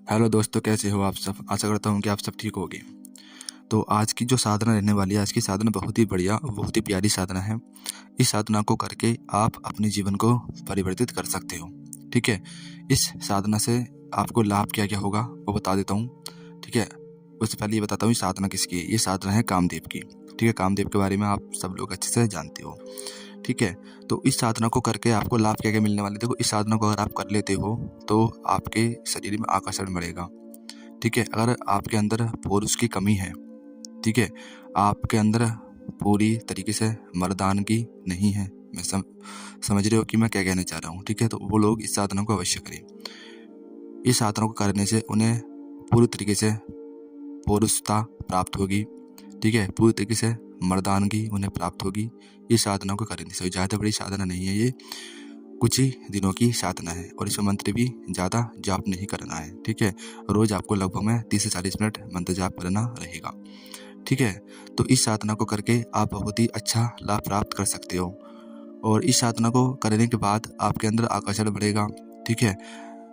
Hello दोस्तों, कैसे हो आप सब। आशा करता हूँ कि आप सब ठीक होगे। तो आज की जो साधना रहने वाली है, आज की साधना बहुत ही बढ़िया और बहुत ही प्यारी साधना है। इस साधना को करके आप अपने जीवन को परिवर्तित कर सकते हो। ठीक है, इस साधना से आपको लाभ क्या क्या होगा वो बता देता हूँ। ठीक है, उससे पहले ये बताता हूँ ये साधना किसकी है। ये साधना है कामदेव की। ठीक है, कामदेव के बारे में आप सब लोग अच्छे से जानते हो। ठीक है, तो इस साधना को करके आपको लाभ क्या क्या मिलने वाले। देखो, इस साधना को अगर आप कर लेते हो तो आपके शरीर में आकर्षण बढ़ेगा। ठीक है, अगर आपके अंदर पुरुष की कमी है, ठीक है, आपके अंदर पूरी तरीके से मर्दानगी नहीं है, मैं समझ रहे हो कि मैं क्या कहना चाह रहा हूँ। ठीक है, तो वो लोग इस साधना को अवश्य करें। इस साधना को करने से उन्हें पूरी तरीके से पुरुषता प्राप्त होगी। ठीक है, पूरी तरीके से मर्दानगी उन्हें प्राप्त होगी। इस साधना को करने से ज़्यादा बड़ी साधना नहीं है, ये कुछ ही दिनों की साधना है और इसमें मंत्र भी ज़्यादा जाप नहीं करना है। ठीक है, रोज़ आपको लगभग में 30 से 40 मिनट मंत्र जाप करना रहेगा। ठीक है, तो इस साधना को करके आप बहुत ही अच्छा लाभ प्राप्त कर सकते हो और इस साधना को करने के बाद आपके अंदर आकर्षण बढ़ेगा। ठीक है,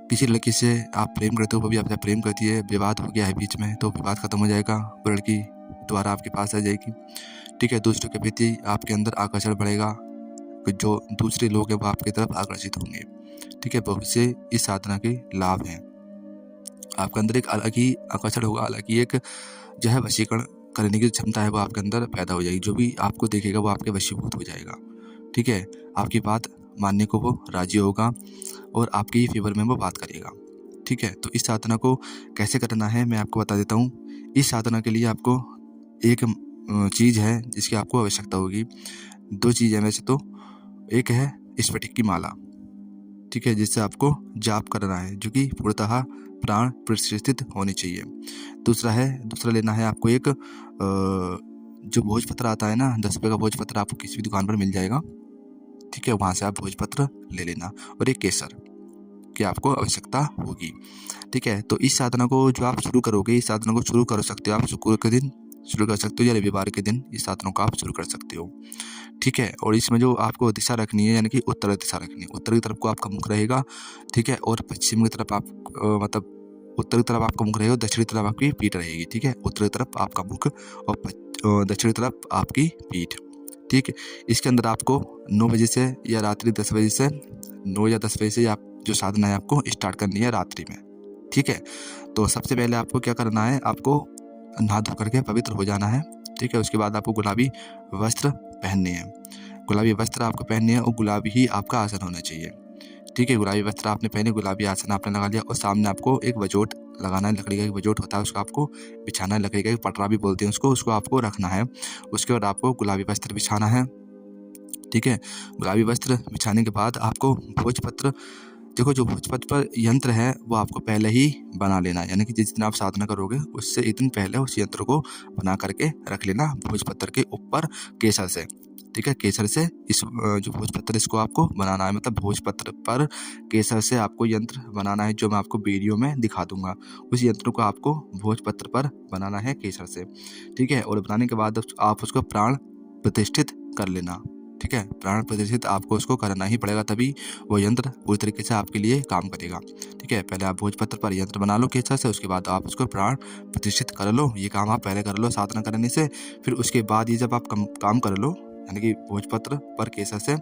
किसी लड़की से आप प्रेम करते हो, वो भी आपसे प्रेम करती है, विवाद हो गया है बीच में, तो विवाद खत्म हो जाएगा, वो लड़की दोबारा आपके पास आ जाएगी। ठीक है, दूसरों के प्रति आपके अंदर आकर्षण बढ़ेगा, जो दूसरे लोग हैं वो आपकी तरफ आकर्षित होंगे। ठीक है, बहुत से इस साधना के लाभ हैं। आपके अंदर एक अलग ही आकर्षण होगा, अलग ही एक जो है वशीकरण करने की क्षमता है वो आपके अंदर पैदा हो जाएगी। जो भी आपको देखेगा वो आपके वशीभूत हो जाएगा। ठीक है, आपकी बात मानने को वो राजी होगा और आपके फेवर में वो बात करेगा। ठीक है, तो इस साधना को कैसे करना है मैं आपको बता देता हूँ। इस साधना के लिए आपको एक चीज़ है जिसकी आपको आवश्यकता होगी। दो चीज़ है वैसे तो। एक है स्फटिक की माला। ठीक है, जिससे आपको जाप करना है, जो कि पूर्णतः प्राण प्रतिष्ठित होनी चाहिए। दूसरा लेना है आपको एक जो भोजपत्र आता है ना, 10 रुपये का भोजपत्र आपको किसी भी दुकान पर मिल जाएगा। ठीक है, वहाँ से आप भोजपत्र ले लेना और एक केसर की आपको आवश्यकता होगी। ठीक है, तो इस साधना को जो आप शुरू करोगे, इस साधना को शुरू कर सकते हो आप शुक्र के दिन शुरू कर सकते हो या रविवार के दिन इस साधना को आप शुरू कर सकते हो। ठीक है, और इसमें जो आपको दिशा रखनी है, यानी कि उत्तर दिशा रखनी है। उत्तर की तरफ को आपका मुख रहेगा। ठीक है, और पश्चिम की तरफ आप मतलब उत्तर की तरफ आपका मुख रहेगा और दक्षिणी तरफ आपकी पीठ रहेगी। ठीक है, उत्तर की तरफ आपका मुख और दक्षिणी तरफ आपकी पीठ। ठीक है, इसके अंदर आपको 9 बजे से या रात्रि 10 बजे से 9 या 10 बजे से आप जो साधना है आपको स्टार्ट करनी है रात्रि में। ठीक है, तो सबसे पहले आपको क्या करना है, आपको नहा धो करके पवित्र हो जाना है। ठीक है, उसके बाद आपको गुलाबी वस्त्र पहनने हैं। गुलाबी वस्त्र आपको पहनने हैं और गुलाबी ही आपका आसन होना चाहिए। ठीक है, गुलाबी वस्त्र आपने पहने, गुलाबी आसन आपने लगा लिया और सामने आपको एक वजोट लगाना है। लकड़ी का एक वजोट होता है, उसको आपको बिछाना है। लकड़ी का एक पटरा भी बोलते हैं उसको आपको रखना है। उसके बाद आपको गुलाबी वस्त्र बिछाना है। ठीक है, गुलाबी वस्त्र बिछाने के बाद आपको भोजपत्र, देखो जो भोजपत्र पर यंत्र है वो आपको पहले ही बना लेना है, यानी कि जिस दिन आप साधना करोगे उससे एक दिन पहले उस यंत्र को बना करके रख लेना भोजपत्र के ऊपर केसर से। ठीक है, केसर से इस जो भोजपत्र इसको आपको बनाना है, मतलब भोजपत्र पर केसर से आपको यंत्र बनाना है, जो मैं आपको वीडियो में दिखा दूंगा। उस यंत्र को आपको भोजपत्र पर बनाना है केसर से। ठीक है, और बनाने के बाद आप उसको प्राण प्रतिष्ठित कर लेना। ठीक है, प्राण प्रतिष्ठित आपको उसको करना ही पड़ेगा, तभी वो यंत्र पूरी तरीके से आपके लिए काम करेगा। ठीक है, पहले आप भोजपत्र पर यंत्र बना लो केसर से, उसके बाद आप उसको प्राण प्रतिष्ठित कर लो। ये काम आप पहले कर लो साधना करने से। फिर उसके बाद ये जब आप काम कर लो, यानी कि भोजपत्र पर केसर से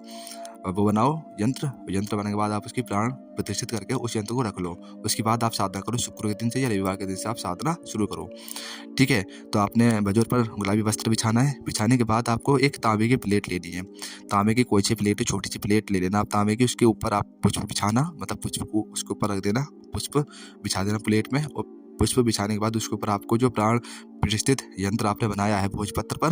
वो बनाओ यंत्र बनाने के बाद आप उसकी प्राण प्रतिष्ठित करके उस यंत्र को रख लो। उसके बाद आप साधना करो, शुक्र के दिन से या रविवार के दिन से आप साधना शुरू करो। ठीक है, तो आपने बजोर पर गुलाबी वस्त्र बिछाना है। बिछाने के बाद आपको एक तांबे की प्लेट लेनी है। तांबे की कोई सी प्लेट, छोटी सी प्लेट ले लेना आप तांबे की। उसके ऊपर आप पुष्प बिछाना, मतलब पुष्प को उसके ऊपर रख देना, पुष्प बिछा देना प्लेट में। और पुष्प बिछाने के बाद उसके ऊपर आपको जो प्राण प्रतिष्ठित यंत्र आपने बनाया है भोजपत्र पर,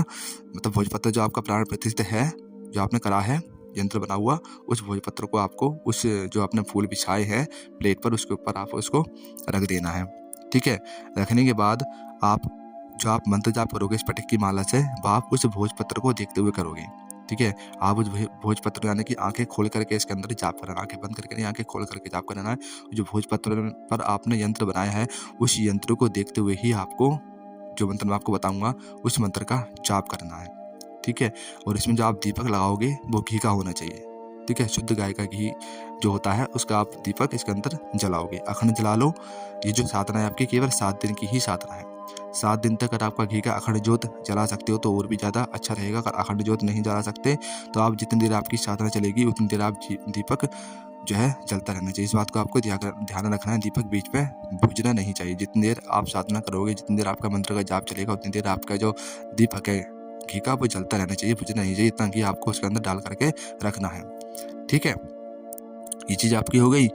मतलब भोजपत्र जो आपका प्राण प्रतिष्ठित है, जो आपने करा है यंत्र बना हुआ, उस भोजपत्र को आपको उस जो आपने फूल बिछाए हैं प्लेट पर, उसके ऊपर आप उसको रख देना है। ठीक है, रखने के बाद आप जो आप मंत्र जाप करोगे स्फटिक की माला से, वो आप उस भोजपत्र को देखते हुए करोगे। ठीक है, आप उस भोजपत्र यानी कि आंखें खोल करके इसके अंदर जाप करना, आंखें बंद करके नहीं, आंखें खोल करके जाप करना है। जो भोजपत्र पर आपने यंत्र बनाया है उस यंत्र को देखते हुए ही आपको जो मंत्र मैं आपको बताऊंगा उस मंत्र का जाप करना है। ठीक है, और इसमें जो आप दीपक लगाओगे वो घी का होना चाहिए। ठीक है, शुद्ध गाय का घी जो होता है उसका आप दीपक इसके अंदर जलाओगे, अखंड जला लो। ये जो साधना है आपकी केवल 7 दिन की ही साधना है। 7 दिन तक अगर आपका घी का अखंड ज्योत जला सकते हो तो और भी ज़्यादा अच्छा रहेगा। अगर अखंड ज्योत नहीं जला सकते तो आप जितनी देर आपकी साधना चलेगी उतनी देर आप दीपक जो है जलता रहना चाहिए। इस बात को आपको ध्यान रखना है, दीपक बीच में बुझना नहीं चाहिए। जितनी देर आप साधना करोगे, जितनी देर आपका मंत्र का जाप चलेगा, उतनी देर आपका जो दीपक है घी का वो जलता रहना चाहिए, बुझना नहीं चाहिए। इतना घी आपको उसके अंदर डाल करके रखना है। ठीक है, ये चीज़ आपकी हो गई।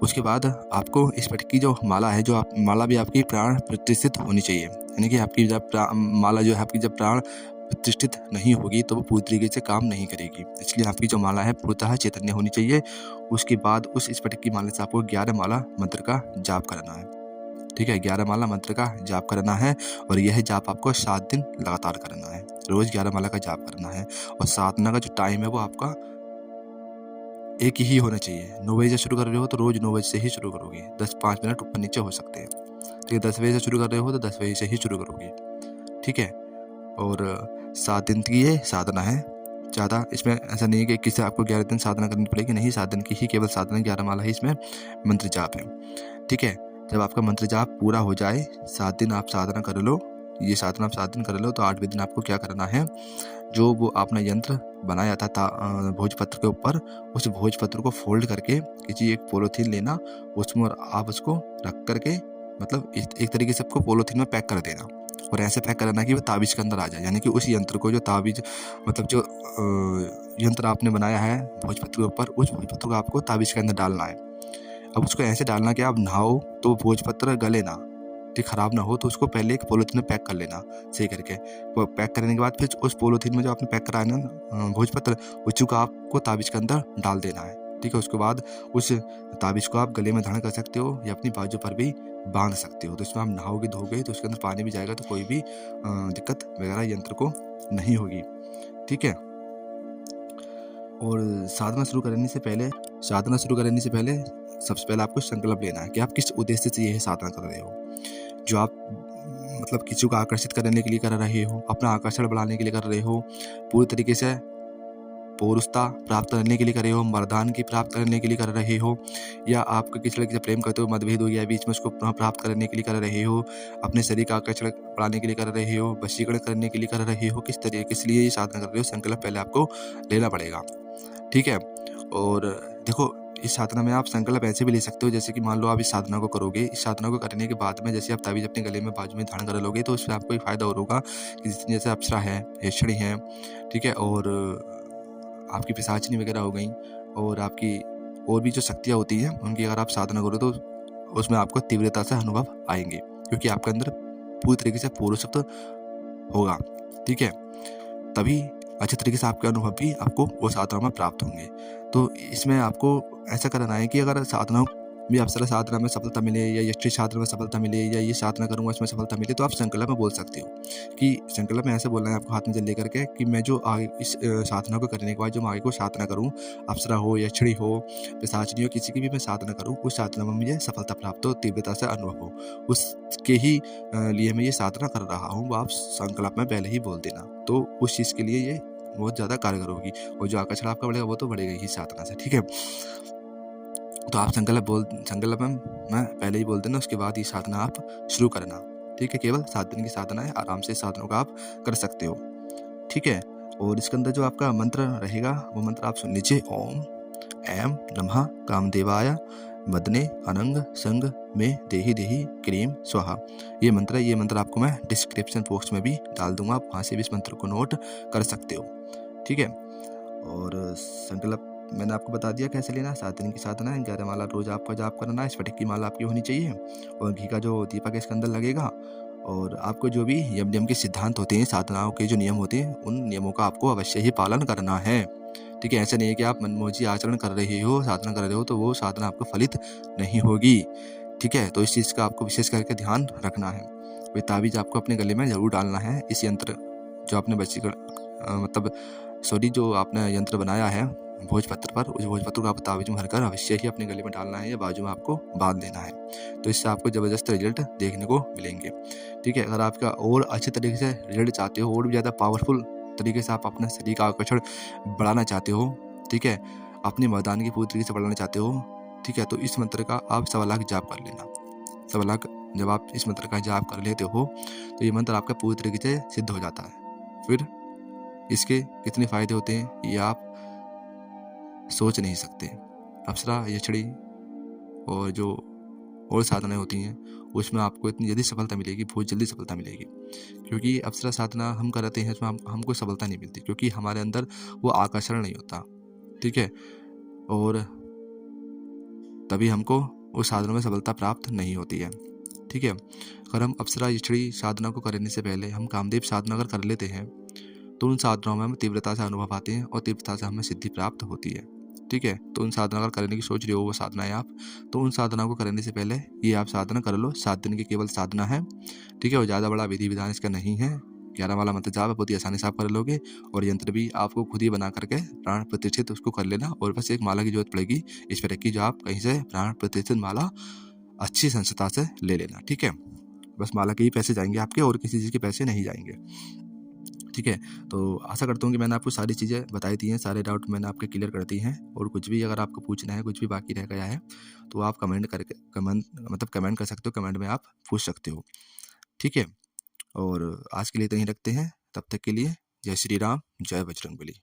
उसके बाद आपको इस पट की जो माला है, जो आप माला भी आपकी प्राण प्रतिष्ठित होनी चाहिए। यानी कि आपकी जब माला जो है आपकी जब प्राण प्रतिष्ठित नहीं होगी तो वो पूरी तरीके से काम नहीं करेगी। इसलिए आपकी जो माला है पूर्णतः चैतन्य होनी चाहिए। उसके बाद उस स्फटिक की माला से आपको 11 माला मंत्र का जाप करना है। ठीक है, 11 माला मंत्र का जाप करना है और यह जाप आपको 7 दिन लगातार करना है। रोज 11 माला का जाप करना है और साधना का जो टाइम है वो आपका एक ही होना चाहिए। 9 बजे से शुरू कर रहे हो तो रोज 9 बजे से ही शुरू करोगे। 10-5 मिनट ऊपर नीचे हो सकते हैं। ठीक है, 10 बजे से शुरू कर रहे हो तो 10 बजे से ही शुरू करोगे। ठीक है, और 7 दिन की ये साधना है। ज़्यादा इसमें ऐसा नहीं है कि किसी आपको 11 दिन साधना करनी पड़ेगी, नहीं, 7 दिन की ही केवल साधना, 11 माला ही इसमें मंत्र जाप है। ठीक है, जब आपका मंत्र जाप पूरा हो जाए, 7 दिन आप साधना कर लो, ये साधना आप 7 दिन कर लो तो 8वें दिन आपको क्या करना है, जो वो आपने यंत्र बनाया था भोजपत्र के ऊपर, उस भोजपत्र को फोल्ड करके किसी एक पॉलीथीन लेना, उसमें और आप उसको रख करके मतलब एक तरीके से आपको पॉलीथीन में पैक कर देना और ऐसे पैक करना कि वो ताबीज़ के अंदर आ जाए। यानी कि उस यंत्र को जो ताबीज़ मतलब जो यंत्र आपने बनाया है भोजपत्र के ऊपर, उस भोजपत्र को आपको ताबीज़ के अंदर डालना है। अब उसको ऐसे डालना कि आप नहाओ तो भोजपत्र गले ना, ठीक, खराब ना हो, तो उसको पहले एक पॉलीथीन में पैक कर लेना सही करके। पैक करने के बाद फिर उस पॉलीथीन में जो आपने पैक कराया ना भोजपत्र, उसी को आपको ताबीज़ के अंदर डाल देना है। ठीक है, उसके बाद उस ताबीज़ को आप गले में धारण कर सकते हो या अपनी बाजू पर भी बांध सकते हो। तो इसमें आप नहाओगे धोगे तो उसके अंदर पानी भी जाएगा तो कोई भी दिक्कत वगैरह यंत्र को नहीं होगी। ठीक है, और साधना शुरू करने से पहले सबसे पहले आपको संकल्प लेना है कि आप किस उद्देश्य से यह साधना कर रहे हो। जो आप मतलब किसी को आकर्षित करने के लिए कर रहे हो, अपना आकर्षण बढ़ाने के लिए कर रहे हो, पूरी तरीके से पौरुषता प्राप्त करने के लिए कर रहे हो, मर्दान की प्राप्त करने के लिए कर रहे हो, या आप किसी लड़की से प्रेम करते हो, मतभेद हो गया बीच में, उसको प्राप्त करने के लिए कर रहे हो, अपने शरीर का आकर्षण बढ़ाने के लिए कर रहे हो, वशीकरण करने के लिए कर रहे हो, किस लिए ये साधना कर रहे हो, संकल्प पहले आपको लेना पड़ेगा। ठीक है, और देखो इस साधना में आप संकल्प ऐसे भी ले सकते हो, जैसे कि मान लो आप इस साधना को करोगे, इस साधना को करने के बाद में जैसे आप ताबीज़ अपने गले में बाजू में धारण कर लोगे तो उससे आपको एक फ़ायदा और होगा कि जैसे अप्सरा है, हेक्षणी है, ठीक है, और आपकी पिशाचिनी वगैरह हो गई और आपकी और भी जो शक्तियाँ होती हैं उनकी अगर आप साधना करो तो उसमें आपको तीव्रता से अनुभव आएंगे, क्योंकि आपके अंदर पूरी तरीके से पौरुषत्व होगा। ठीक है, तभी अच्छे तरीके से आपके अनुभव भी आपको वो साधना में प्राप्त होंगे। तो इसमें आपको ऐसा करना है कि अगर साधना में अप्सरा साधना में सफलता मिले या यक्षी साधना में सफलता मिले या ये साधना करूँगा इसमें सफलता मिले, तो आप संकल्प में बोल सकते हो कि संकल्प में ऐसे बोलना है आपको हाथ में जल लेकर के कि मैं जो आगे इस साधना को करने के बाद जो मैं आगे को साधना करूँ, अप्सरा हो, यक्षिणी हो, पिशाचिनी हो, किसी की भी मैं साधना करूँ, उस साधना में मुझे सफलता प्राप्त हो, तीव्रता से अनुभव हो, उसके ही लिए मैं ये साधना कर रहा हूँ, वो आप संकल्प में पहले ही बोल देना। तो उस चीज़ के लिए ये बहुत ज़्यादा कारगर होगी और जो आकर्षण आपका बढ़ेगा वो तो बढ़ेगा ही साधना से। ठीक है, तो आप संकल्प में पहले ही बोल देना, उसके बाद ये साधना आप शुरू करना। ठीक है, केवल 7 दिन की साधना है, आराम से साधनों का आप कर सकते हो। ठीक है, और इसके अंदर जो आपका मंत्र रहेगा वो मंत्र आप सुन लीजिए, ओम ऐं नमः कामदेवाय मदने अनंग संग में देहि देहि क्रीम स्वाहा। ये मंत्र आपको मैं डिस्क्रिप्शन बॉक्स में भी डाल दूंगा, आप वहाँ से भी इस मंत्र को नोट कर सकते हो। ठीक है, और संकल्प मैंने आपको बता दिया कैसे लेना है। 7 दिन की साधना है, 11 माला रोज आपका जाप करना है, स्फटिक की माला आपकी होनी चाहिए और घी का जो दीपक है इसके अंदर लगेगा। और आपको जो भी यम के सिद्धांत होते हैं, साधनाओं के जो नियम होते हैं, उन नियमों का आपको अवश्य ही पालन करना है। ठीक है, ऐसा नहीं है कि आप मनमोजी आचरण कर रहे हो, साधना कर रहे हो तो वो साधना आपको फलित नहीं होगी। ठीक है, तो इस चीज़ का आपको विशेष करके ध्यान रखना है। वे ताबीज़ आपको अपने गले में जरूर डालना है। इस यंत्र जो आपने जो आपने यंत्र बनाया है भोजपत्र पर, उस भोजपत्र को आप ताबीज में भरकर अवश्य ही अपने गले में डालना है या बाजू में आपको बांध देना है। तो इससे आपको ज़बरदस्त रिजल्ट देखने को मिलेंगे। ठीक है, अगर आपका और अच्छे तरीके से रिजल्ट चाहते हो और भी ज़्यादा पावरफुल तरीके से आप अपना शरीर का आकर्षण बढ़ाना चाहते हो, ठीक है, अपनी मर्दानगी पूरी तरीके से बढ़ाना चाहते हो, ठीक है, तो इस मंत्र का आप 1.25 लाख जाप कर लेना। 1.25 जब आप इस मंत्र का जाप कर लेते हो तो ये मंत्र आपका पूरी तरीके से सिद्ध हो जाता है। फिर इसके कितने फ़ायदे होते हैं ये आप सोच नहीं सकते। अप्सरा, यक्षिणी और जो और साधनाएँ होती हैं उसमें आपको इतनी जल्दी सफलता मिलेगी, बहुत जल्दी सफलता मिलेगी। क्योंकि अप्सरा साधना हम करते हैं इसमें हमको सफलता नहीं मिलती, क्योंकि हमारे अंदर वो आकर्षण नहीं होता, ठीक है, और तभी हमको उस साधना में सफलता प्राप्त नहीं होती है, ठीक है। अगर हम अप्सरा यक्षिणी साधना को करने से पहले हम कामदेव साधना अगर कर लेते हैं तो उन साधनाओं में हमें तीव्रता से अनुभव आते हैं और तीव्रता से हमें सिद्धि प्राप्त होती है, ठीक है। तो उन साधना अगर करने की सोच रहे हो वो साधनाएं आप, तो उन साधना को करने से पहले ये आप साधना कर लो। 7 दिन की केवल साधना है, ठीक है, और ज़्यादा बड़ा विधि विधान इसका नहीं है। 11 वाला मंत्र जाप बहुत ही आसानी से आप कर लोगे, और यंत्र भी आपको खुद ही बना करके प्राण प्रतिष्ठित उसको कर लेना, और बस एक माला की जरूरत पड़ेगी इस पर की, जो आप कहीं से प्राण प्रतिष्ठित माला अच्छी संस्था से ले लेना, ठीक है। बस माला के ही पैसे जाएंगे आपके, और किसी चीज़ के पैसे नहीं जाएंगे, ठीक है। तो आशा करता हूँ कि मैंने आपको सारी चीज़ें बताई दी हैं, सारे डाउट मैंने आपके क्लियर कर दिए हैं, और कुछ भी अगर आपको पूछना है, कुछ भी बाकी रह गया है तो आप कमेंट कर सकते हो, कमेंट में आप पूछ सकते हो, ठीक है। और आज के लिए इतना ही रखते हैं, तब तक के लिए जय श्री राम, जय बजरंगबली।